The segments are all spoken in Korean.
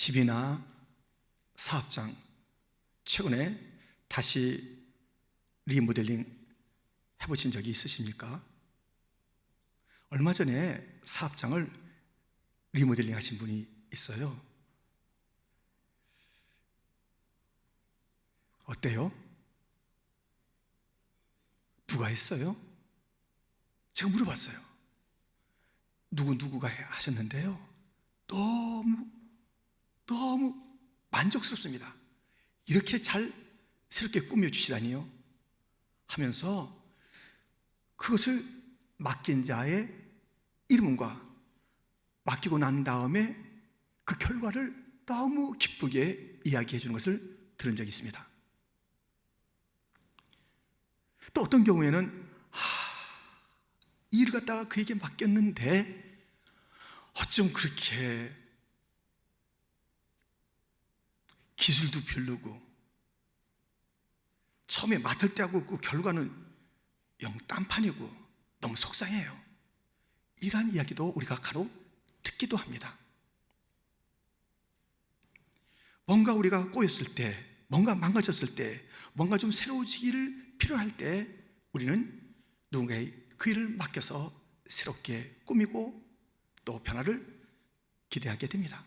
집이나 사업장 최근에 다시 리모델링 해보신 적이 있으십니까? 얼마 전에 사업장을 리모델링 하신 분이 있어요. 어때요? 누가 했어요? 제가 물어봤어요. 누구가 하셨는데요, 너무 만족스럽습니다. 이렇게 잘 새롭게 꾸며주시다니요 하면서 그것을 맡긴 자의 이름과 맡기고 난 다음에 그 결과를 너무 기쁘게 이야기해 주는 것을 들은 적이 있습니다. 또 어떤 경우에는 이 일을 갖다가 그에게 맡겼는데 어쩜 그렇게 기술도 별로고 처음에 맡을 때하고 그 결과는 영 딴판이고 너무 속상해요. 이러한 이야기도 우리가 간혹 듣기도 합니다. 뭔가 우리가 꼬였을 때, 뭔가 망가졌을 때, 뭔가 좀 새로워지기를 필요할 때 우리는 누군가의 그 일을 맡겨서 새롭게 꾸미고 또 변화를 기대하게 됩니다.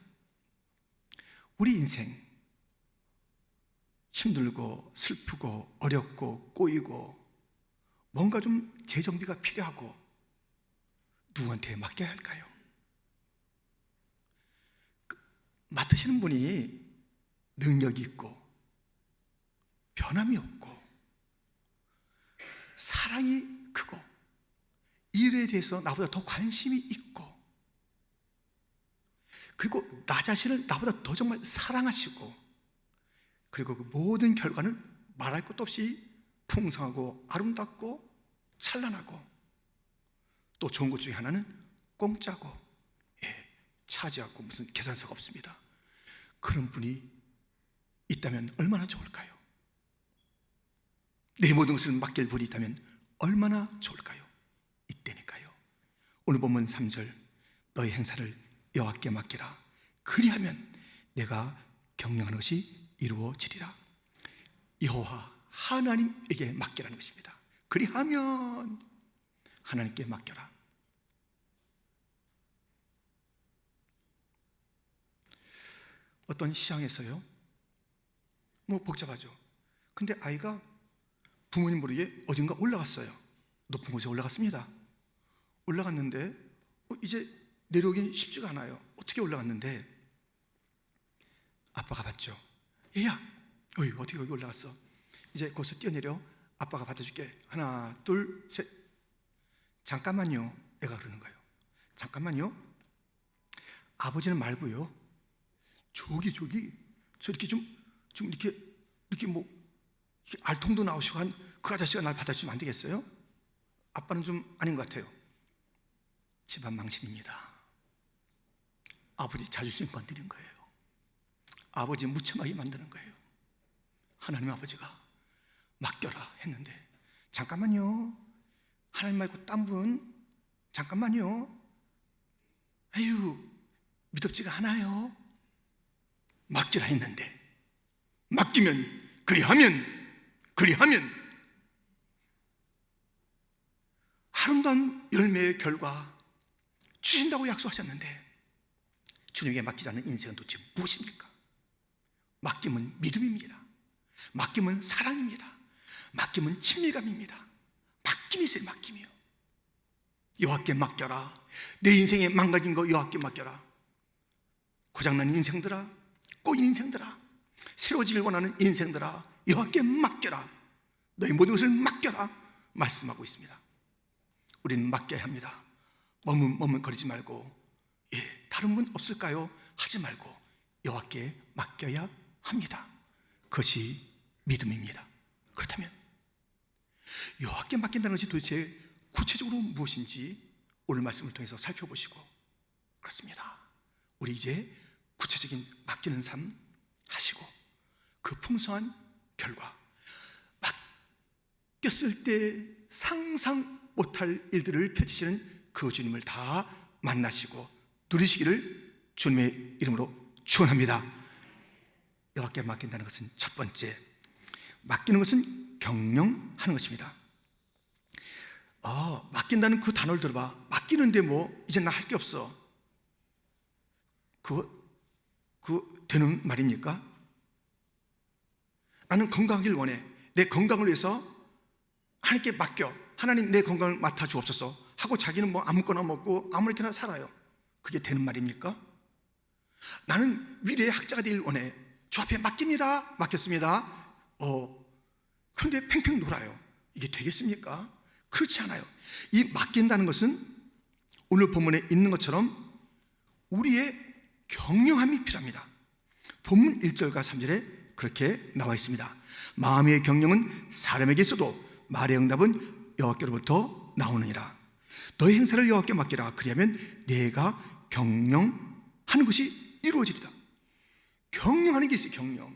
우리 인생 힘들고 슬프고 어렵고 꼬이고 뭔가 좀 재정비가 필요하고 누구한테 맡겨야 할까요? 맡으시는 분이 능력이 있고 변함이 없고 사랑이 크고 일에 대해서 나보다 더 관심이 있고 그리고 나 자신을 나보다 더 정말 사랑하시고 그리고 그 모든 결과는 말할 것도 없이 풍성하고 아름답고 찬란하고 또 좋은 것 중에 하나는 공짜고 차지하고 무슨 계산서가 없습니다. 그런 분이 있다면 얼마나 좋을까요? 내 모든 것을 맡길 분이 있다면 얼마나 좋을까요? 이때니까요. 오늘 본문 3절 너의 행사를 여호와께 맡기라. 그리하면 내가 경영하는 것이 이루어지리라. 여호와 하나님에게 맡기라는 것입니다. 그리하면 하나님께 맡겨라. 어떤 시장에서요, 뭐 복잡하죠. 근데 아이가 부모님 모르게 어딘가 올라갔어요. 높은 곳에 올라갔습니다. 올라갔는데 이제 내려오긴 쉽지가 않아요. 어떻게 올라갔는데 아빠가 봤죠. 얘야, 어떻게 여기 올라갔어? 이제 거기서 뛰어내려. 아빠가 받아줄게. 하나, 둘, 셋. 잠깐만요. 애가 그러는 거예요. 잠깐만요. 아버지는 말고요. 저기 저렇게 좀 이렇게 뭐 이렇게 알통도 나오시고 한 그 아저씨가 날 받아주면 안 되겠어요? 아빠는 좀 아닌 것 같아요. 집안 망신입니다. 아버지 자존심 건드린 거예요. 아버지 무참하게 만드는 거예요. 하나님 아버지가 맡겨라 했는데 잠깐만요. 하나님 말고 딴 분 잠깐만요. 믿음지가 않아요. 맡기라 했는데 맡기면 그리하면 아름다운 열매의 결과 주신다고 약속하셨는데 주님에게 맡기지 않는 인생은 도대체 무엇입니까? 맡김은 믿음입니다. 맡김은 사랑입니다. 맡김은 친밀감입니다. 맡김이 있어요. 맡김이요. 여호와께 맡겨라. 내 인생에 망가진 거 여호와께 맡겨라. 고장난 인생들아, 꼬인 인생들아, 새로워지길 원하는 인생들아, 여호와께 맡겨라. 너희 모든 것을 맡겨라 말씀하고 있습니다. 우리는 맡겨야 합니다. 머뭇거리지 말고 다른 분 없을까요? 하지 말고 여호와께 맡겨야 합니다. 그것이 믿음입니다. 그렇다면 여호와께 맡긴다는 것이 도대체 구체적으로 무엇인지 오늘 말씀을 통해서 살펴보시고, 그렇습니다. 우리 이제 구체적인 맡기는 삶 하시고 그 풍성한 결과, 맡겼을 때 상상 못할 일들을 펼치시는 그 주님을 다 만나시고 누리시기를 주님의 이름으로 축원합니다. 여호와께 맡긴다는 것은 첫 번째, 맡기는 것은 경영하는 것입니다. 맡긴다는 그 단어를 들어봐. 맡기는데 뭐 이제 나 할 게 없어. 그거 되는 말입니까? 나는 건강하길 원해. 내 건강을 위해서 하나님께 맡겨. 하나님 내 건강을 맡아 주옵소서 하고 자기는 뭐 아무거나 먹고 아무렇게나 살아요. 그게 되는 말입니까? 나는 미래의 학자가 되길 원해. 주 앞에 맡깁니다. 맡겼습니다. 그런데 팽팽 놀아요. 이게 되겠습니까? 그렇지 않아요. 이 맡긴다는 것은 오늘 본문에 있는 것처럼 우리의 경영함이 필요합니다. 본문 1절과 3절에 그렇게 나와 있습니다. 마음의 경영은 사람에게 있어도 말의 응답은 여호와께로부터 나오느니라. 너의 행사를 여호와께 맡기라. 그리하면 내가 경영하는 것이 이루어지리다. 경영하는 게 있어요. 경영.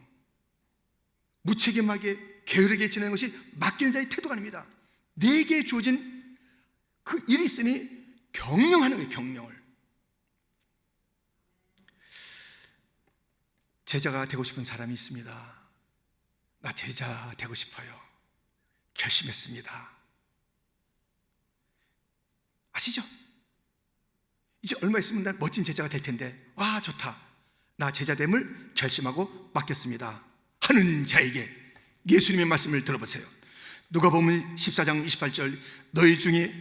무책임하게 게으르게 지내는 것이 맡기는 자의 태도가 아닙니다. 내게 주어진 그 일이 있으니 경영하는 거예요. 경영을. 제자가 되고 싶은 사람이 있습니다. 나 제자 되고 싶어요. 결심했습니다. 아시죠? 이제 얼마 있으면 난 멋진 제자가 될 텐데, 와 좋다, 나 제자됨을 결심하고 맡겼습니다 하는 자에게 예수님의 말씀을 들어보세요. 누가복음 14장 28절, 너희 중에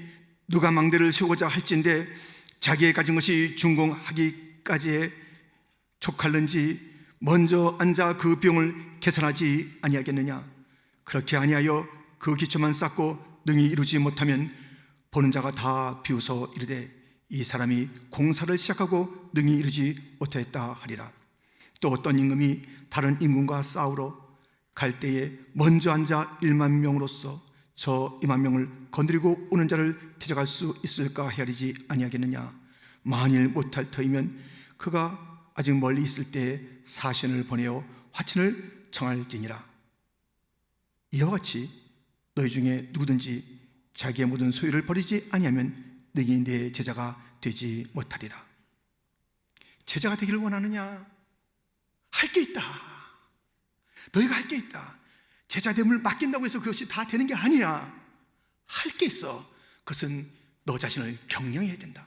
누가 망대를 세우고자 할진대 자기의 가진 것이 준공하기까지에 촉할는지 먼저 앉아 그 비용을 계산하지 아니하겠느냐. 그렇게 아니하여 그 기초만 쌓고 능히 이루지 못하면 보는 자가 다 비웃어 이르되 이 사람이 공사를 시작하고 능히 이루지 못하였다 하리라. 또 어떤 임금이 다른 임금과 싸우러 갈 때에 먼저 앉아 1만 명으로서 저 2만 명을 건드리고 오는 자를 대적할 수 있을까 헤아리지 아니하겠느냐. 만일 못할 터이면 그가 아직 멀리 있을 때에 사신을 보내어 화친을 청할지니라. 이와 같이 너희 중에 누구든지 자기의 모든 소유를 버리지 아니하면 너희 내 제자가 되지 못하리라. 제자가 되기를 원하느냐? 할 게 있다. 너희가 할 게 있다. 제자됨을 맡긴다고 해서 그것이 다 되는 게 아니야. 할 게 있어. 그것은 너 자신을 경영해야 된다.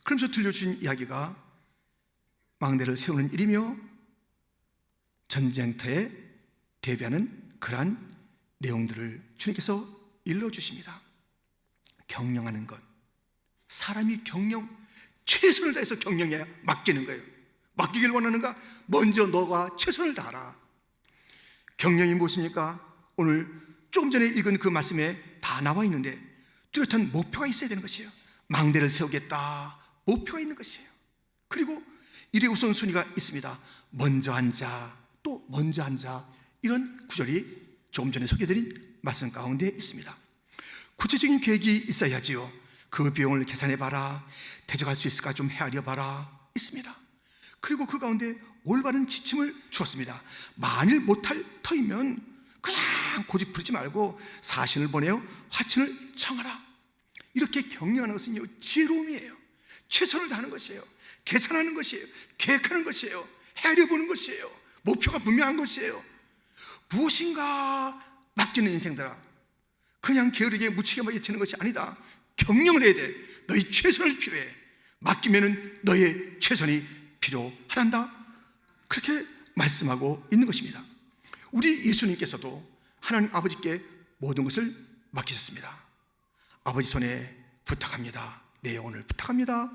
그러면서 들려주신 이야기가 망대를 세우는 일이며 전쟁터에 대비하는 그러한 내용들을 주님께서 일러주십니다. 경영하는 것, 사람이 최선을 다해서 경영해야 맡기는 거예요. 맡기길 원하는가? 먼저 너가 최선을 다하라. 경영이 무엇입니까? 오늘 조금 전에 읽은 그 말씀에 다 나와 있는데 뚜렷한 목표가 있어야 되는 것이에요. 망대를 세우겠다, 목표가 있는 것이에요. 그리고 일의 우선순위가 있습니다. 먼저 앉아, 또 먼저 앉아. 이런 구절이 조금 전에 소개해드린 말씀 가운데 있습니다. 구체적인 계획이 있어야지요. 그 비용을 계산해봐라, 대적할 수 있을까 좀 헤아려봐라 있습니다. 그리고 그 가운데 올바른 지침을 주었습니다. 만일 못할 터이면 그냥 고집 부리지 말고 사신을 보내어 화친을 청하라. 이렇게 경영하는 것은 지혜로움이에요. 최선을 다하는 것이에요. 계산하는 것이에요. 계획하는 것이에요. 헤아려보는 것이에요. 목표가 분명한 것이에요. 무엇인가 맡기는 인생들아, 그냥 게으르게 무책임하게 지는 것이 아니다. 경영을 해야 돼. 너희 최선을 필요해. 맡기면은 너의 최선이 필요하단다. 그렇게 말씀하고 있는 것입니다. 우리 예수님께서도 하나님 아버지께 모든 것을 맡기셨습니다. 아버지 손에 부탁합니다. 내 영혼을 부탁합니다.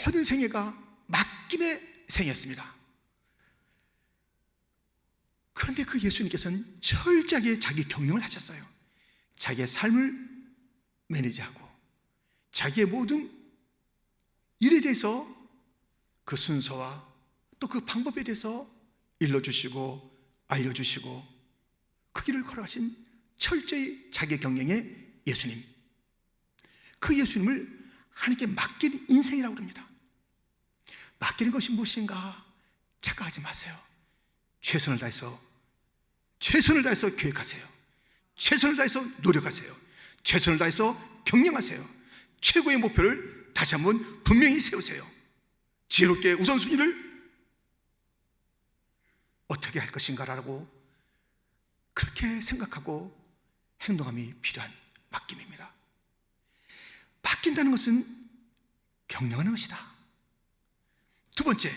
모든 생애가 맡김의 생애였습니다. 그런데 그 예수님께서는 철저하게 자기 경영을 하셨어요. 자기의 삶을 매니지하고 자기의 모든 일에 대해서 그 순서와 또 그 방법에 대해서 일러주시고 알려주시고 그 길을 걸어가신 철저히 자기 경영의 예수님, 그 예수님을 하나님께 맡긴 인생이라고 합니다. 맡기는 것이 무엇인가 착각하지 마세요. 최선을 다해서 계획하세요. 최선을 다해서 노력하세요. 최선을 다해서 경영하세요. 최고의 목표를 다시 한번 분명히 세우세요. 지혜롭게 우선순위를 어떻게 할 것인가라고 그렇게 생각하고 행동함이 필요한 맡김입니다. 맡긴다는 것은 경영하는 것이다. 두 번째,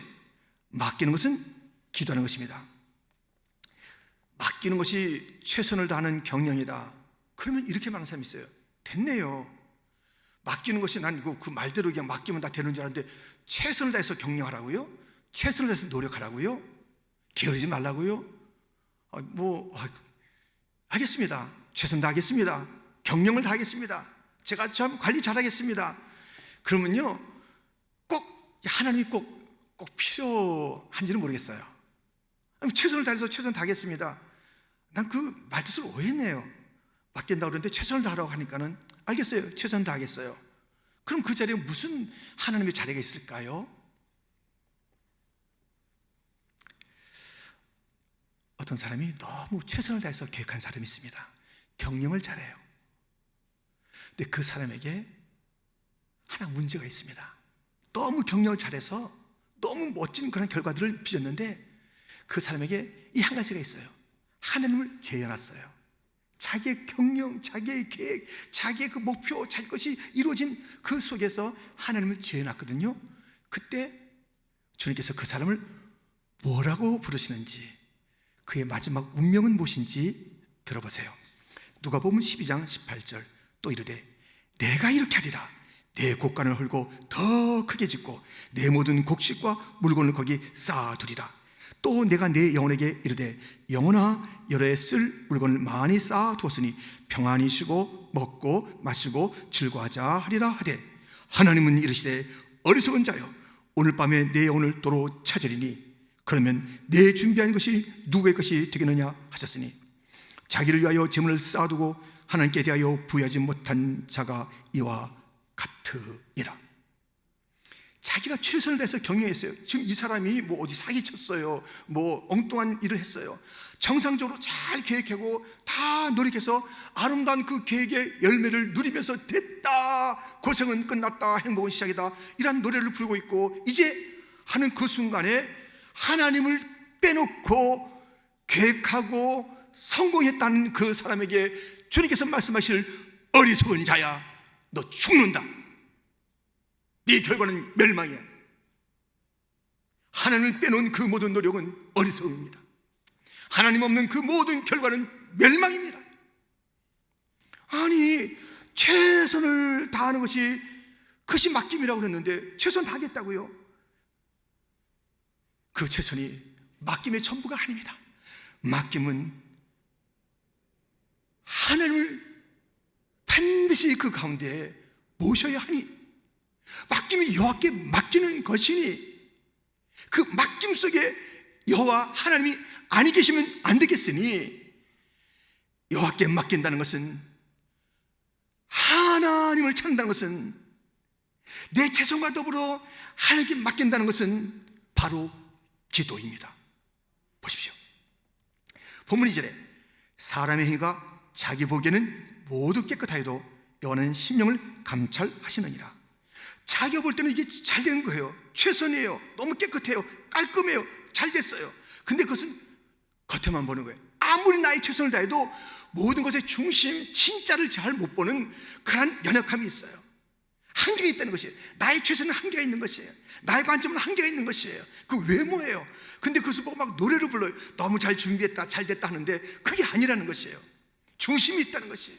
맡기는 것은 기도하는 것입니다. 맡기는 것이 최선을 다하는 경영이다. 그러면 이렇게 말하는 사람이 있어요. 됐네요. 맡기는 것이 난 그 말대로 그냥 맡기면 다 되는 줄 알았는데 최선을 다해서 경영하라고요? 최선을 다해서 노력하라고요? 게으르지 말라고요? 하겠습니다. 최선 다하겠습니다. 경영을 다하겠습니다. 제가 참 관리 잘하겠습니다. 그러면요, 꼭 하나님이 꼭 필요한지는 모르겠어요. 최선을 다해서 최선 다하겠습니다. 난 그 말뜻을 오해했네요. 맡긴다고 그러는데 최선을 다하라고 하니까는 알겠어요. 최선 다하겠어요. 그럼 그 자리에 무슨 하나님의 자리가 있을까요? 어떤 사람이 너무 최선을 다해서 계획한 사람이 있습니다. 경영을 잘해요. 근데 그 사람에게 하나 문제가 있습니다. 너무 경영을 잘해서 너무 멋진 그런 결과들을 빚었는데 그 사람에게 이 한 가지가 있어요. 하나님을 제어놨어요. 자기의 경영, 자기의 계획, 자기의 그 목표, 자기 것이 이루어진 그 속에서 하나님을 제어놨거든요. 그때 주님께서 그 사람을 뭐라고 부르시는지, 그의 마지막 운명은 무엇인지 들어보세요. 누가복음 12장 18절. 또 이르되 내가 이렇게 하리라. 내 곡간을 헐고 더 크게 짓고 내 모든 곡식과 물건을 거기 쌓아두리라. 또 내가 내 영혼에게 이르되 영혼아, 여러에 쓸 물건을 많이 쌓아두었으니 평안히 쉬고 먹고 마시고 즐거워하자 하리라 하되 하나님은 이르시되 어리석은 자여, 오늘 밤에 내 영혼을 도로 찾으리니 그러면 내 준비한 것이 누구의 것이 되겠느냐 하셨으니 자기를 위하여 재물을 쌓아두고 하나님께 대하여 부여하지 못한 자가 이와 같으니라. 자기가 최선을 다해서 경영했어요. 지금 이 사람이 어디 사기쳤어요, 엉뚱한 일을 했어요. 정상적으로 잘 계획하고 다 노력해서 아름다운 그 계획의 열매를 누리면서 됐다, 고생은 끝났다, 행복은 시작이다, 이런 노래를 부르고 있고, 이제 하는 그 순간에 하나님을 빼놓고 계획하고 성공했다는 그 사람에게 주님께서 말씀하실 어리석은 자야, 너 죽는다. 네 결과는 멸망이야. 하나님을 빼놓은 그 모든 노력은 어리석음입니다. 하나님 없는 그 모든 결과는 멸망입니다. 아니, 최선을 다하는 것이 그것이 맡김이라고 그랬는데 최선 다하겠다고요? 그 최선이 맡김의 전부가 아닙니다. 맡김은 하나님을 반드시 그 가운데 모셔야 하니, 맡김이 여호와께 맡기는 것이니 그 맡김 속에 여호와 하나님이 아니 계시면 안 되겠으니, 여호와께 맡긴다는 것은, 하나님을 찾는다는 것은, 내 최선과 더불어 하나님께 맡긴다는 것은 바로 기도입니다. 보십시오. 본문 2절에 사람의 행위가 자기 보기에는 모두 깨끗하여도 여호와는 심령을 감찰하시느니라. 자기가 볼 때는 이게 잘 된 거예요. 최선이에요. 너무 깨끗해요. 깔끔해요. 잘 됐어요. 근데 그것은 겉에만 보는 거예요. 아무리 나의 최선을 다해도 모든 것의 중심, 진짜를 잘 못 보는 그런 연약함이 있어요. 한계가 있다는 것이에요. 나의 최선은 한계가 있는 것이에요. 나의 관점은 한계가 있는 것이에요. 그 외모예요. 근데 그것을 보고 막 노래를 불러요. 너무 잘 준비했다, 잘 됐다 하는데 그게 아니라는 것이에요. 중심이 있다는 것이에요.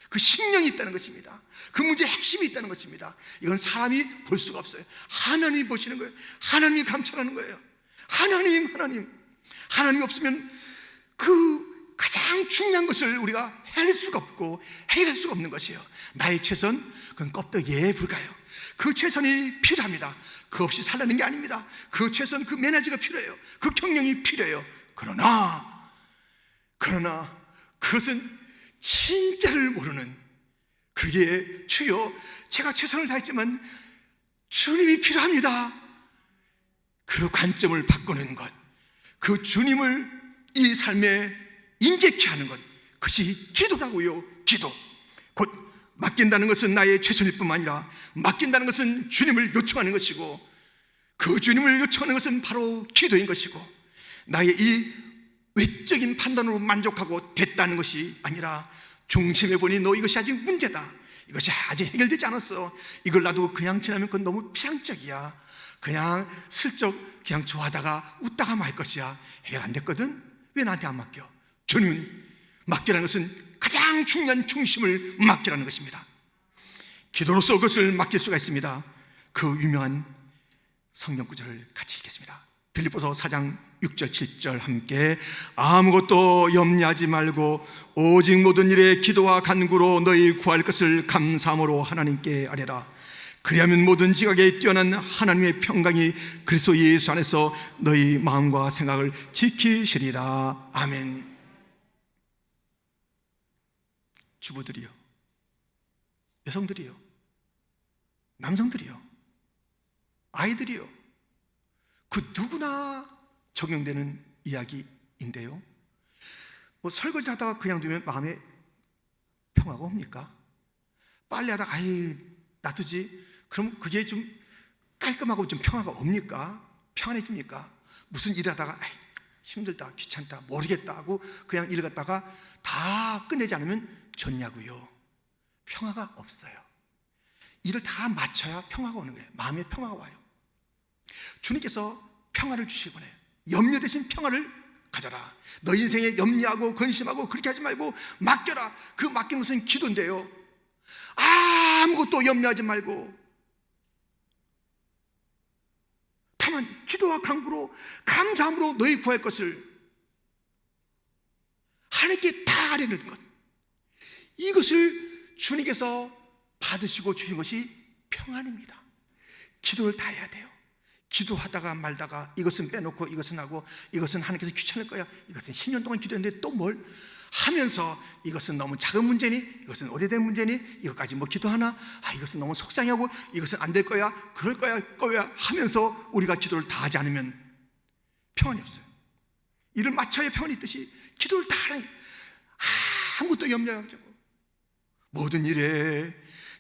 그 심령이 있다는 것입니다. 그 문제의 핵심이 있다는 것입니다. 이건 사람이 볼 수가 없어요. 하나님이 보시는 거예요. 하나님이 감찰하는 거예요. 하나님 없으면 그 가장 중요한 것을 우리가 해낼 수가 없고 해결할 수가 없는 것이에요. 나의 최선, 그건 껍데기에 불과해요. 그 최선이 필요합니다. 그 없이 살라는 게 아닙니다. 그 최선, 그 매너지가 필요해요. 그 경영이 필요해요. 그러나 그것은 진짜를 모르는, 그러기에 주여 제가 최선을 다했지만 주님이 필요합니다, 그 관점을 바꾸는 것, 그 주님을 이 삶에 인재케 하는 것, 그것이 기도라고요. 기도. 곧 맡긴다는 것은 나의 최선일 뿐만 아니라 맡긴다는 것은 주님을 요청하는 것이고, 그 주님을 요청하는 것은 바로 기도인 것이고, 나의 이 외적인 판단으로 만족하고 됐다는 것이 아니라 중심에 보니 너 이것이 아직 문제다, 이것이 아직 해결되지 않았어, 이걸 놔두고 그냥 지나면 그건 너무 피상적이야, 그냥 슬쩍 그냥 좋아하다가 웃다가 말 것이야, 해결 안 됐거든? 왜 나한테 안 맡겨? 저는 맡기라는 것은 가장 중요한 중심을 맡기라는 것입니다. 기도로서 그것을 맡길 수가 있습니다. 그 유명한 성경 구절을 같이 읽겠습니다. 빌립보서 4장 6절 7절 함께, 아무것도 염려하지 말고 오직 모든 일에 기도와 간구로 너희 구할 것을 감사함으로 하나님께 아뢰라. 그리하면 모든 지각에 뛰어난 하나님의 평강이 그리스도 예수 안에서 너희 마음과 생각을 지키시리라. 아멘. 주부들이요, 여성들이요, 남성들이요, 아이들이요, 그 누구나 적용되는 이야기인데요, 뭐 설거지 하다가 그냥 두면 마음에 평화가 옵니까? 빨래하다가 아이 놔두지, 그럼 그게 좀 깔끔하고 좀 평화가 옵니까? 평안해집니까? 무슨 일 하다가 아이 힘들다, 귀찮다, 모르겠다 하고 그냥 일 갔다가 다 끝내지 않으면 좋냐고요? 평화가 없어요. 일을 다 마쳐야 평화가 오는 거예요. 마음의 평화가 와요. 주님께서 평화를 주시곤 해요. 염려 대신 평화를 가져라. 너 인생에 염려하고 근심하고 그렇게 하지 말고 맡겨라. 그 맡기는 것은 기도인데요, 아무것도 염려하지 말고 다만 기도와 간구로 감사함으로 너희 구할 것을 하나님께 다 아뢰는 것, 이것을 주님께서 받으시고 주신 것이 평안입니다. 기도를 다 해야 돼요. 기도하다가 말다가 이것은 빼놓고 이것은 하고, 이것은 하나님께서 귀찮을 거야, 이것은 10년 동안 기도했는데 또 뭘 하면서, 이것은 너무 작은 문제니, 이것은 오래된 문제니, 이것까지 뭐 기도하나, 이것은 너무 속상하고 이것은 안 될 거야, 그럴 거야 하면서 우리가 기도를 다 하지 않으면 평안이 없어요. 일을 마쳐야 평안이 있듯이 기도를 다 하라. 아무것도 염려하지 말고 모든 일에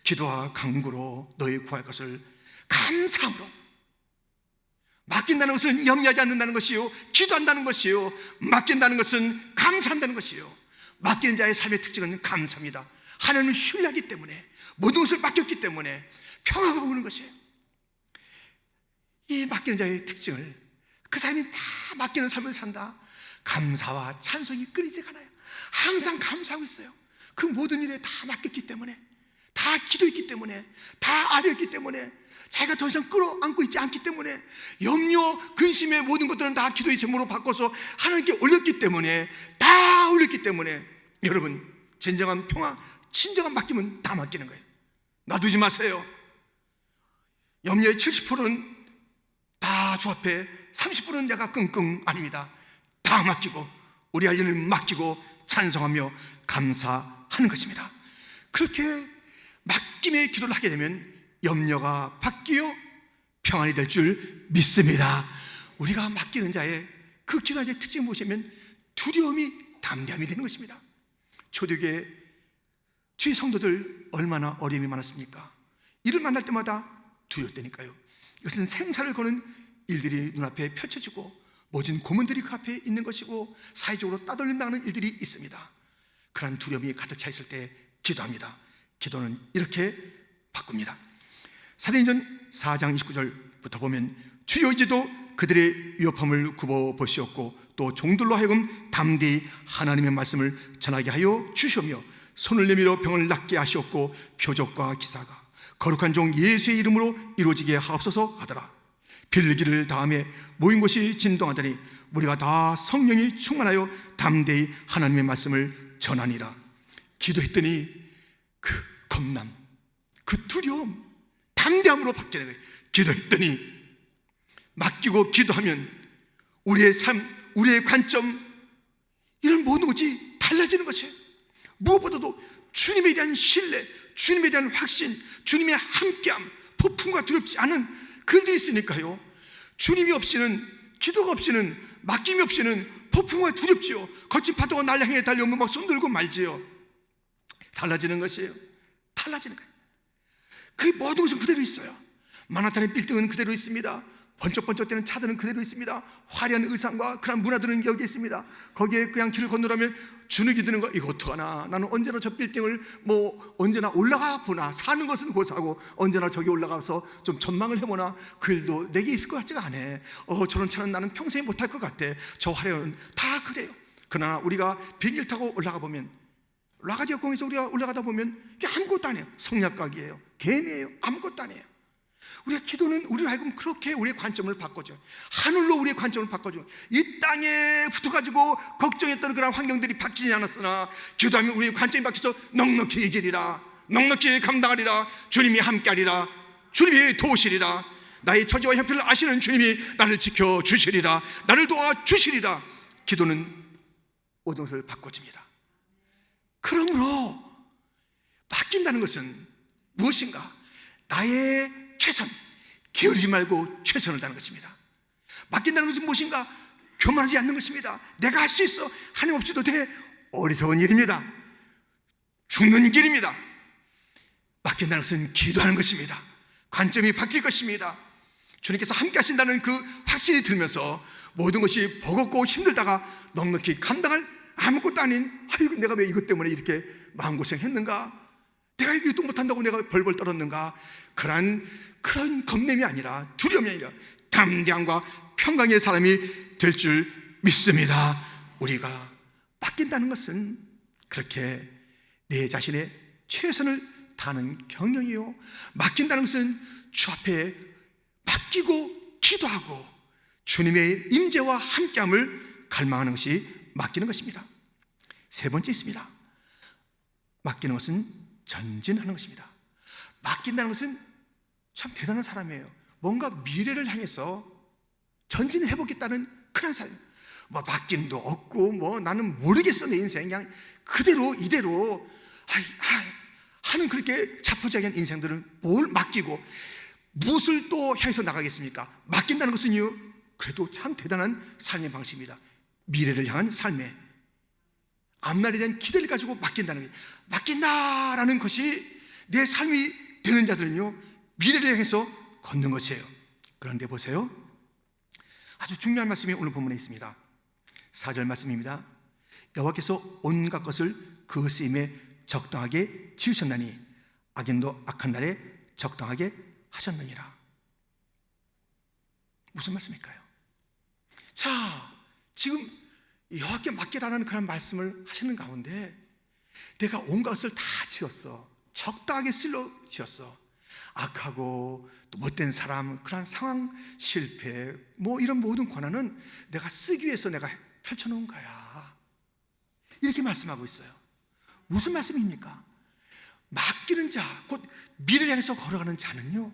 기도와 간구로 너희 구할 것을 감사함으로. 맡긴다는 것은 염려하지 않는다는 것이요, 기도한다는 것이요, 맡긴다는 것은 감사한다는 것이요. 맡기는 자의 삶의 특징은 감사입니다. 하나님을 신뢰하기 때문에, 모든 것을 맡겼기 때문에 평화가 오는 것이에요. 이 맡기는 자의 특징을, 그 사람이 다 맡기는 삶을 산다, 감사와 찬송이 끊이지가 않아요. 항상 감사하고 있어요. 그 모든 일에 다 맡겼기 때문에, 다 기도했기 때문에, 다 아뢰었기 때문에, 자기가 더 이상 끌어안고 있지 않기 때문에, 염려, 근심의 모든 것들은 다 기도의 제목으로 바꿔서 하나님께 올렸기 때문에, 다 올렸기 때문에, 여러분, 진정한 평화, 진정한 맡김은 다 맡기는 거예요. 놔두지 마세요. 염려의 70%는 다 주 앞에, 30%는 내가 끙끙 아닙니다. 다 맡기고, 우리 할 일은 맡기고 찬송하며 감사하는 것입니다. 그렇게 맡김의 기도를 하게 되면 염려가 바뀌어 평안이 될 줄 믿습니다. 우리가 맡기는 자의 그 기도의 특징을 보시면 두려움이 담대함이 되는 것입니다. 초대교회 주의 성도들 얼마나 어려움이 많았습니까? 이를 만날 때마다 두렵다니까요. 이것은 생사를 거는 일들이 눈앞에 펼쳐지고 모진 고문들이 그 앞에 있는 것이고 사회적으로 따돌림 당하는 일들이 있습니다. 그런 두려움이 가득 차 있을 때 기도합니다. 기도는 이렇게 바꿉니다. 사도행전 4장 29절부터 보면, 주여 이제도 그들의 위협함을 굽어 보시었고 또 종들로 하여금 담대히 하나님의 말씀을 전하게 하여 주시며 손을 내밀어 병을 낫게 하시었고 표적과 기사가 거룩한 종 예수의 이름으로 이루어지게 하옵소서 하더라. 빌기를 다음에 모인 곳이 진동하더니 우리가 다 성령이 충만하여 담대히 하나님의 말씀을 전하니라. 기도했더니 그 겁남, 그 두려움, 담대함으로 바뀌는 거예요. 기도했더니, 맡기고 기도하면 우리의 삶, 우리의 관점, 이런 모든 것이 달라지는 것이에요. 무엇보다도 주님에 대한 신뢰, 주님에 대한 확신, 주님의 함께함, 폭풍과 두렵지 않은 그런 일이 있으니까요. 주님이 없이는, 기도가 없이는, 맡김이 없이는 폭풍과 두렵지요. 거친 파도가 날 향해 달려오면 막 손들고 말지요. 달라지는 것이에요. 달라지는 거예요. 그 모든 것은 그대로 있어요. 만하탄의 빌딩은 그대로 있습니다. 번쩍번쩍 되는 차들은 그대로 있습니다. 화려한 의상과 그런 문화들은 여기 있습니다. 거기에 그냥 길을 건너라면 주눅이 드는 거, 이거 어떡하나, 나는 언제나 저 빌딩을 언제나 올라가 보나, 사는 것은 고사고 언제나 저기 올라가서 좀 전망을 해보나, 그 일도 내게 있을 것 같지가 않아. 저런 차는 나는 평생에 못할 것 같아. 저 화려한, 다 그래요. 그러나 우리가 비행기를 타고 올라가 보면, 라가디아 공에서 우리가 올라가다 보면 이게 아무것도 아니에요. 성냥각이에요, 개미예요, 아무것도 아니에요. 우리가 기도는 우리를 하여금 그렇게 우리의 관점을 바꿔줘. 하늘로 우리의 관점을 바꿔줘. 이 땅에 붙어가지고 걱정했던 그런 환경들이 바뀌지 않았으나 기도하면 우리의 관점이 바뀌어서 넉넉히 이기리라, 넉넉히 감당하리라. 주님이 함께하리라. 주님이 도우시리라. 나의 처지와 형편을 아시는 주님이 나를 지켜주시리라. 나를 도와주시리라. 기도는 모든 것을 바꿔줍니다. 그러므로 맡긴다는 것은 무엇인가? 나의 최선, 게으르지 말고 최선을 다하는 것입니다. 맡긴다는 것은 무엇인가? 교만하지 않는 것입니다. 내가 할 수 있어, 하나님 없이도 돼. 어리석은 일입니다. 죽는 길입니다. 맡긴다는 것은 기도하는 것입니다. 관점이 바뀔 것입니다. 주님께서 함께 하신다는 그 확신이 들면서 모든 것이 버겁고 힘들다가 넉넉히 감당할 아무것도 아닌, 아이고 내가 왜 이것 때문에 이렇게 마음고생했는가, 내가 이것도 못한다고 내가 벌벌 떨었는가, 그런 겁냄이 아니라, 두려움이 아니라 담대함과 평강의 사람이 될 줄 믿습니다. 우리가 맡긴다는 것은 그렇게 내 자신의 최선을 다하는 경영이요, 맡긴다는 것은 주 앞에 맡기고 기도하고 주님의 임재와 함께함을 갈망하는 것이 맡기는 것입니다. 세 번째 있습니다. 맡기는 것은 전진하는 것입니다. 맡긴다는 것은 참 대단한 사람이에요. 뭔가 미래를 향해서 전진해 보겠다는 그런 사람. 맡김도 없고 나는 모르겠어, 내 인생 그냥 그대로 이대로 하는 그렇게 자포자기한 인생들은 뭘 맡기고 무엇을 또 향해서 나가겠습니까? 맡긴다는 것은요, 그래도 참 대단한 삶의 방식입니다. 미래를 향한 삶에 앞날에 대한 기대를 가지고 맡긴다는 게, 맡긴다라는 것이 내 삶이 되는 자들은요, 미래를 향해서 걷는 것이에요. 그런데 보세요, 아주 중요한 말씀이 오늘 본문에 있습니다. 4절 말씀입니다. 여호와께서 온갖 것을 그 쓰임에 적당하게 지으셨나니 악인도 악한 날에 적당하게 하셨느니라. 무슨 말씀일까요? 자, 지금 여호와께 맡기라는 그런 말씀을 하시는 가운데 내가 온갖 것을 다 지었어. 적당하게 쓸러 지었어. 악하고 또 못된 사람, 그런 상황, 실패, 이런 모든 권한은 내가 쓰기 위해서 내가 펼쳐놓은 거야. 이렇게 말씀하고 있어요. 무슨 말씀입니까? 맡기는 자, 곧 미래를 향해서 걸어가는 자는요,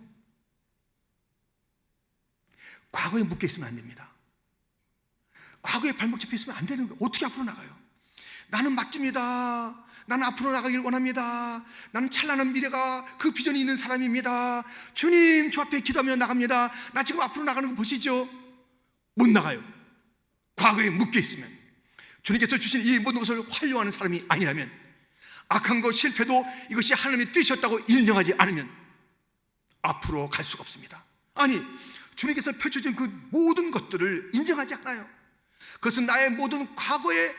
과거에 묶여 있으면 안 됩니다. 과거에 발목 잡혀 있으면 안 되는 거예요. 어떻게 앞으로 나가요? 나는 맡깁니다. 나는 앞으로 나가길 원합니다. 나는 찬란한 미래가, 그 비전이 있는 사람입니다. 주님, 주 앞에 기도하며 나갑니다. 나 지금 앞으로 나가는 거 보시죠? 못 나가요. 과거에 묶여 있으면. 주님께서 주신 이 모든 것을 활용하는 사람이 아니라면, 악한 것, 실패도 이것이 하나님의 뜻이었다고 인정하지 않으면 앞으로 갈 수가 없습니다. 아니, 주님께서 펼쳐준 그 모든 것들을 인정하지 않아요. 그것은 나의 모든 과거에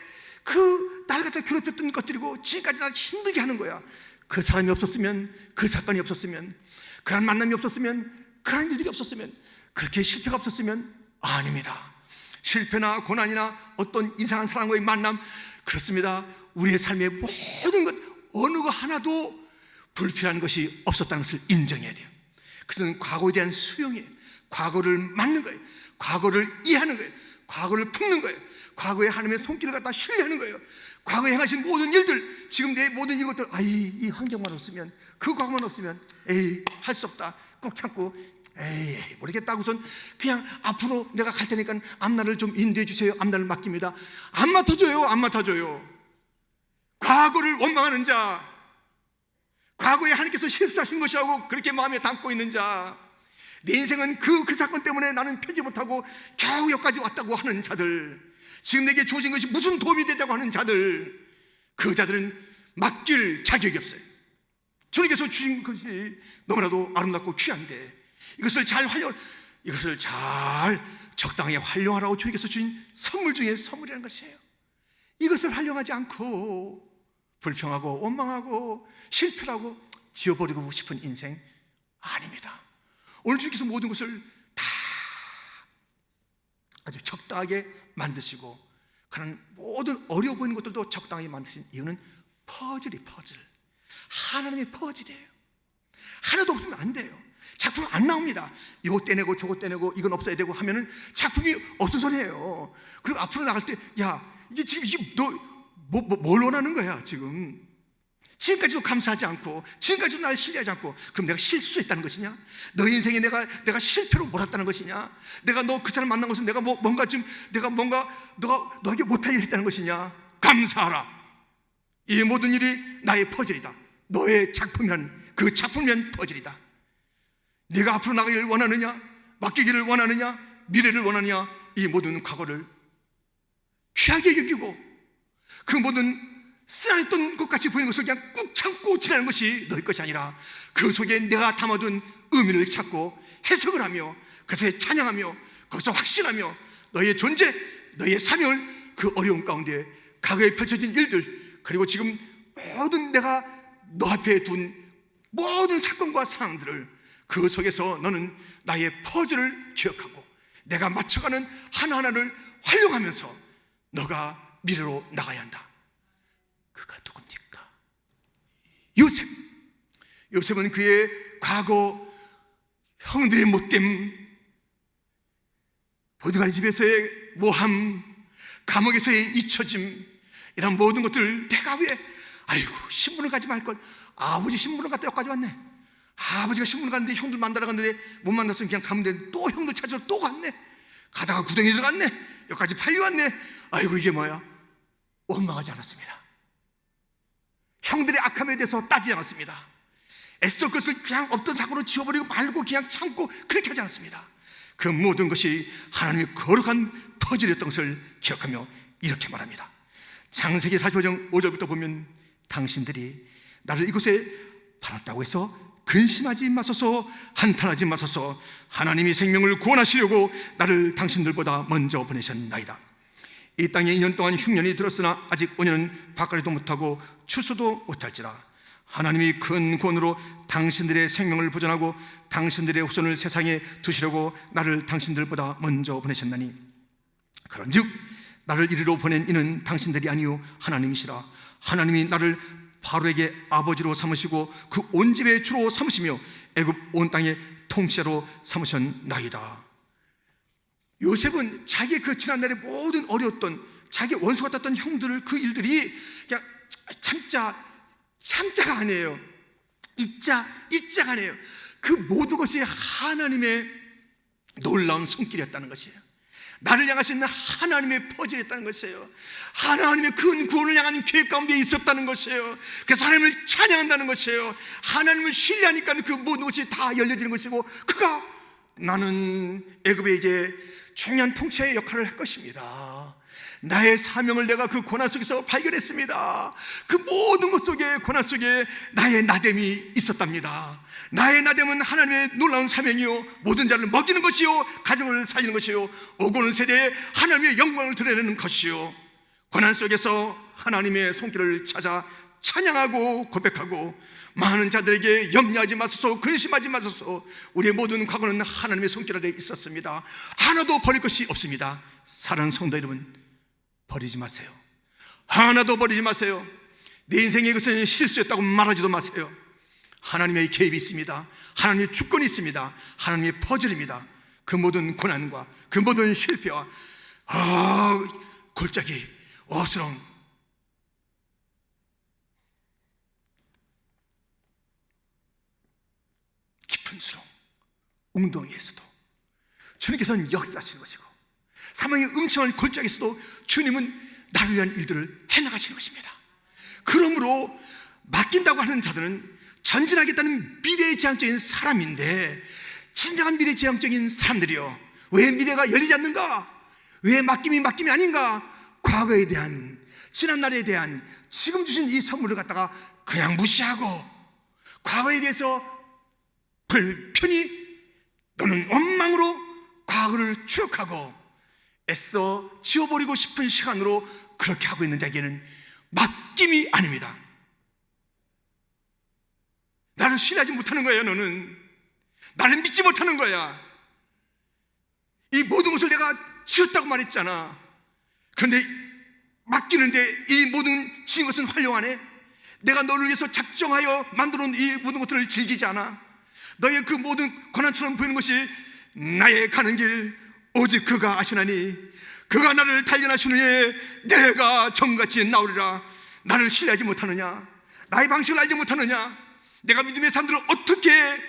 나를 갖다 괴롭혔던 것들이고 지금까지 나를 힘들게 하는 거야. 그 사람이 없었으면, 그 사건이 없었으면, 그런 만남이 없었으면, 그런 일들이 없었으면, 그렇게 실패가 없었으면 아닙니다. 실패나 고난이나 어떤 이상한 사람과의 만남, 그렇습니다. 우리의 삶의 모든 것, 어느 거 하나도 불필요한 것이 없었다는 것을 인정해야 돼요. 그것은 과거에 대한 수용이에요. 과거를 맞는 거예요. 과거를 이해하는 거예요. 과거를 품는 거예요. 과거에 하나님의 손길을 갖다 신뢰하는 거예요. 과거에 행하신 모든 일들, 지금 내 모든 이것들, 이 환경만 없으면, 그 과거만 없으면, 할 수 없다. 꼭 참고, 모르겠다고선 그냥 앞으로 내가 갈 테니까 앞날을 좀 인도해 주세요. 앞날을 맡깁니다. 안 맡아줘요. 안 맡아줘요. 과거를 원망하는 자, 과거에 하나님께서 실수하신 것이라고 그렇게 마음에 담고 있는 자, 내 인생은 그 사건 때문에 나는 펴지 못하고 겨우 여기까지 왔다고 하는 자들, 지금 내게 주어진 것이 무슨 도움이 되냐고 하는 자들, 그 자들은 맡길 자격이 없어요. 주님께서 주신 것이 너무나도 아름답고 귀한데 이것을 잘 활용, 이것을 잘 적당히 활용하라고 주님께서 주신 선물 중에 선물이라는 것이에요. 이것을 활용하지 않고 불평하고 원망하고 실패하고 지워버리고 싶은 인생 아닙니다. 오늘 주님께서 모든 것을 다 아주 적당하게 만드시고, 그런 모든 어려워 보이는 것들도 적당하게 만드신 이유는 퍼즐이 퍼즐, 하나님의 퍼즐이에요. 하나도 없으면 안 돼요. 작품 안 나옵니다. 이거 떼내고 저거 떼내고 이건 없어야 되고 하면은 작품이 없은 소리예요. 그리고 앞으로 나갈 때, 야, 이게 지금 이게 너 뭘 원하는 거야 지금? 지금까지도 감사하지 않고, 지금까지도 나를 신뢰하지 않고, 그럼 내가 실수했다는 것이냐? 너의 인생에 내가 실패로 몰았다는 것이냐? 내가 너 그 사람 만난 것은 내가 뭔가 너가 너에게 못할 일을 했다는 것이냐? 감사하라. 이 모든 일이 나의 퍼즐이다. 너의 작품이란, 그 작품이란 퍼즐이다. 네가 앞으로 나가기를 원하느냐? 맡기기를 원하느냐? 미래를 원하느냐? 이 모든 과거를 귀하게 여기고 그 모든 쓰라렸던 것 같이 보이는 것을 그냥 꾹 참고 지나는 것이 너의 것이 아니라, 그 속에 내가 담아둔 의미를 찾고 해석을 하며 그것에 찬양하며 거기서 확신하며 너의 존재, 너의 사명을 그 어려운 가운데 과거에 펼쳐진 일들, 그리고 지금 모든 내가 너 앞에 둔 모든 사건과 상황들을 그 속에서 너는 나의 퍼즐을 기억하고 내가 맞춰가는 하나하나를 활용하면서 너가 미래로 나가야 한다. 그가 누굽니까? 요셉. 요셉은 그의 과거 형들의 못됨, 보디발 집에서의 모함, 감옥에서의 잊혀짐, 이런 모든 것들을 내가 왜, 아이고 신문을 가지 말걸, 아버지 신문을 갖다 여기까지 왔네, 아버지가 신문을 갔는데 형들 만나러 갔는데 못 만났으면 그냥 가면 되는데 또 형들 찾으러 또 갔네, 가다가 구덩이에 들어갔네, 여기까지 팔려왔네, 아이고 이게 뭐야? 원망하지 않았습니다. 형들의 악함에 대해서 따지지 않았습니다. 애써 그것을 그냥 없던 사고로 지워버리고 말고 그냥 참고 그렇게 하지 않았습니다. 그 모든 것이 하나님의 거룩한 퍼즐이었던 것을 기억하며 이렇게 말합니다. 창세기 45장 5절부터 보면, 당신들이 나를 이곳에 팔았다고 해서 근심하지 마소서, 한탄하지 마소서. 하나님이 생명을 구원하시려고 나를 당신들보다 먼저 보내셨나이다. 이 땅에 2년 동안 흉년이 들었으나 아직 5년은 밭가리도 못하고 추수도 못할지라. 하나님이 큰 구원으로 당신들의 생명을 보존하고 당신들의 후손을 세상에 두시려고 나를 당신들보다 먼저 보내셨나니, 그런즉 나를 이리로 보낸 이는 당신들이 아니요 하나님이시라. 하나님이 나를 바로에게 아버지로 삼으시고 그 온 집의 주로 삼으시며 애굽 온 땅의 통치자로 삼으셨나이다. 요셉은 자기 그 지난날의 모든 어려웠던 자기 원수 같았던 형들을, 그 일들이 그냥 참자가 아니에요. 잊자가 아니에요. 그 모든 것이 하나님의 놀라운 손길이었다는 것이에요. 나를 향하신 하나님의 퍼즐이었다는 것이에요. 하나님의 큰 구원을 향한 계획 가운데 있었다는 것이에요. 그래서 하나님을 찬양한다는 것이에요. 하나님을 신뢰하니까 그 모든 것이 다 열려지는 것이고, 그가 나는 애굽에 이제 중요한 통치의 역할을 할 것입니다. 나의 사명을 내가 그 고난 속에서 발견했습니다. 그 모든 것 속에, 고난 속에 나의 나됨이 있었답니다. 나의 나됨은 하나님의 놀라운 사명이요, 모든 자를 먹이는 것이요, 가정을 살리는 것이요, 오고 오는 세대에 하나님의 영광을 드러내는 것이요, 고난 속에서 하나님의 손길을 찾아 찬양하고 고백하고 많은 자들에게 염려하지 마소서, 근심하지 마소서. 우리의 모든 과거는 하나님의 손길 아래 있었습니다. 하나도 버릴 것이 없습니다. 사랑하는 성도 여러분, 버리지 마세요. 하나도 버리지 마세요. 내 인생에 이것은 실수였다고 말하지도 마세요. 하나님의 개입이 있습니다. 하나님의 주권이 있습니다. 하나님의 퍼즐입니다. 그 모든 고난과 그 모든 실패와 골짜기, 어스렁, 깊은 수렁, 웅덩이에서도 주님께서는 역사하시는 것이고, 사망의 음침한 골짜기에서도 주님은 나를 위한 일들을 해나가시는 것입니다. 그러므로 맡긴다고 하는 자들은 전진하겠다는 미래지향적인 사람인데, 진정한 미래지향적인 사람들이요, 왜 미래가 열리지 않는가? 왜 맡김이 아닌가? 과거에 대한, 지난날에 대한, 지금 주신 이 선물을 갖다가 그냥 무시하고 과거에 대해서 불편히 또는 원망으로 과거를 추억하고 애써 지워버리고 싶은 시간으로 그렇게 하고 있는 자에게는 맡김이 아닙니다. 나를 신뢰하지 못하는 거야. 너는 나를 믿지 못하는 거야. 이 모든 것을 내가 지었다고 말했잖아. 그런데 맡기는데 이 모든 지은 것은 활용하네. 내가 너를 위해서 작정하여 만들어 놓은 이 모든 것들을 즐기지 않아. 너의 그 모든 고난처럼 보이는 것이 나의 가는 길 오직 그가 아시나니 그가 나를 단련하신 후에 내가 정같이 나오리라. 나를 신뢰하지 못하느냐? 나의 방식을 알지 못하느냐? 내가 믿음의 사람들을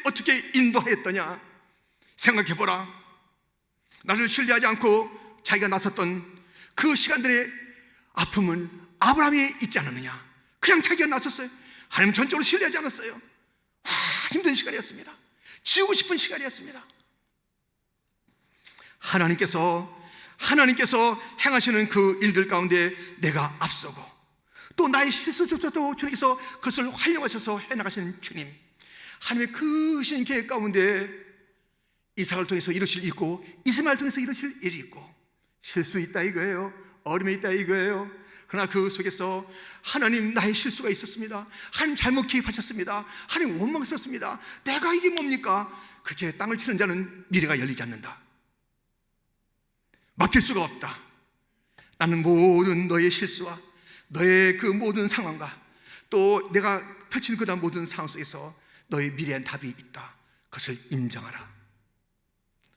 어떻게 인도하였더냐? 생각해보라. 나를 신뢰하지 않고 자기가 나섰던 그 시간들의 아픔은 아브라함이 있지 않았느냐? 그냥 자기가 나섰어요. 하나님 전적으로 신뢰하지 않았어요. 힘든 시간이었습니다. 지우고 싶은 시간이었습니다. 하나님께서 행하시는 그 일들 가운데 내가 앞서고 또 나의 실수조차도 주님께서 그것을 활용하셔서 해나가시는 주님, 하나님의 크신 계획 가운데 이삭을 통해서 이루실 일이 있고 이스마엘을 통해서 이루실 일이 있고 실수 있다 이거예요. 어려움이 있다 이거예요. 그러나 그 속에서 하나님 나의 실수가 있었습니다. 하나님 잘못 개입하셨습니다. 하나님 원망스럽습니다. 내가 이게 뭡니까? 그렇게 땅을 치는 자는 미래가 열리지 않는다. 맡길 수가 없다. 나는 모든 너의 실수와 너의 그 모든 상황과 또 내가 펼치는 그다음 모든 상황 속에서 너의 미래한 답이 있다. 그것을 인정하라.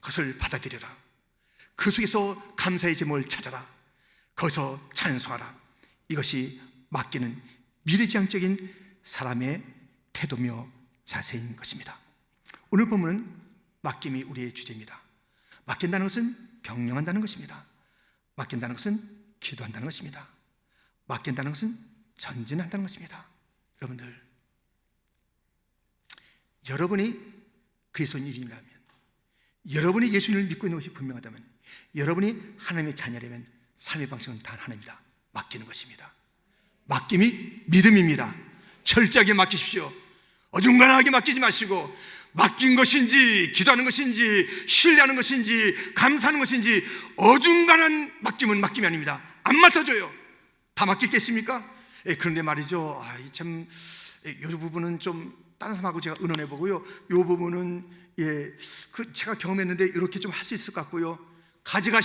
그것을 받아들여라. 그 속에서 감사의 제목을 찾아라. 거기서 찬송하라. 이것이 맡기는 미래지향적인 사람의 태도며 자세인 것입니다. 오늘 본문은 맡김이 우리의 주제입니다. 맡긴다는 것은 병령한다는 것입니다. 맡긴다는 것은 기도한다는 것입니다. 맡긴다는 것은 전진한다는 것입니다. 여러분들, 여러분이 그리스도인이라면, 여러분이 예수님을 믿고 있는 것이 분명하다면, 여러분이 하나님의 자녀라면 삶의 방식은 단 하나입니다. 맡기는 것입니다. 맡김이 믿음입니다. 철저하게 맡기십시오. 어중간하게 맡기지 마시고 맡긴 것인지 기도하는 것인지 신뢰하는 것인지 감사하는 것인지 어중간한 맡김은 맡김이 아닙니다. 안 맡아줘요. 다 맡기겠습니까? 그런데 말이죠, 참 이 부분은 좀 다른 사람하고 제가 의논해 보고요, 이 부분은 제가 경험했는데 이렇게 좀 할 수 있을 것 같고요. 가져가.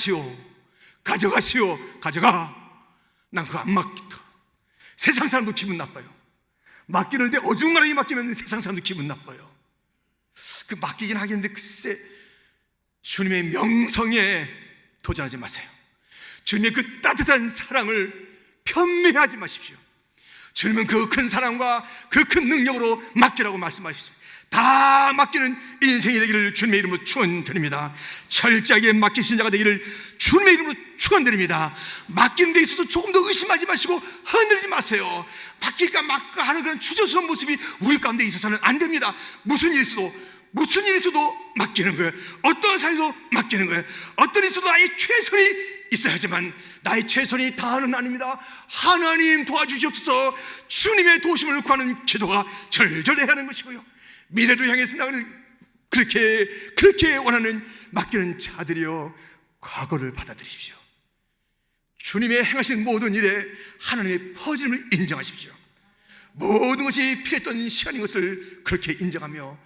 난 그거 안 맡긴다. 세상 사람도 기분 나빠요. 맡기는데 어중간하게 맡기면 세상 사람도 기분 나빠요. 그 맡기긴 하겠는데 글쎄, 주님의 명성에 도전하지 마세요. 주님의 그 따뜻한 사랑을 편미하지 마십시오. 주님은 그 큰 사랑과 그 큰 능력으로 맡기라고 말씀하셨습니다. 다 맡기는 인생이 되기를 주님의 이름으로 축원드립니다. 철저하게 맡기신 자가 되기를 주님의 이름으로 축원드립니다. 맡기는 데 있어서 조금 더 의심하지 마시고 흔들리지 마세요. 맡길까 말까 하는 그런 주저스러운 모습이 우리 가운데 있어서는 안 됩니다. 무슨 일 있어도 맡기는 거예요. 어떤 사이에서 맡기는 거예요. 어떤 일 있어도 나의 최선이 있어야지만 나의 최선이 다는 아닙니다. 하나님 도와주시옵소서. 주님의 도우심을 구하는 기도가 절절해야 하는 것이고요, 미래를 향해서 나를 그렇게 원하는 맡기는 자들이여, 과거를 받아들이십시오. 주님의 행하신 모든 일에 하나님의 퍼짐을 인정하십시오. 모든 것이 필요했던 시간인 것을 그렇게 인정하며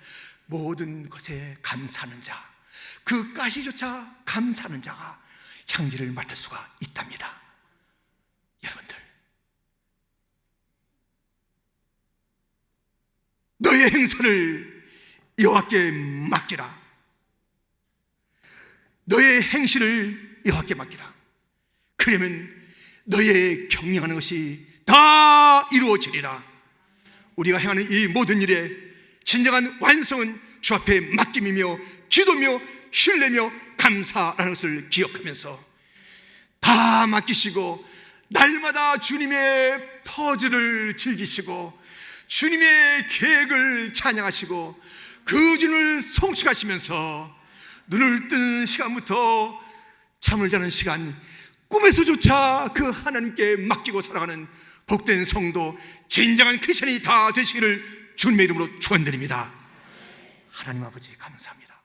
모든 것에 감사하는 자, 그 가시조차 감사하는 자가 향기를 맡을 수가 있답니다. 여러분들, 너의 행사를 여호와께 맡기라. 너의 행실을 여호와께 맡기라. 그러면 너의 경영하는 것이 다 이루어지리라. 우리가 행하는 이 모든 일에 진정한 완성은 주 앞에 맡김이며 기도며 신뢰며 감사라는 것을 기억하면서 다 맡기시고 날마다 주님의 퍼즐을 즐기시고 주님의 계획을 찬양하시고 그 주님을 송축하시면서 눈을 뜨는 시간부터 잠을 자는 시간, 꿈에서조차 그 하나님께 맡기고 살아가는 복된 성도, 진정한 크리스천이 다 되시기를 주님의 이름으로 축원드립니다. 하나님 아버지 감사합니다.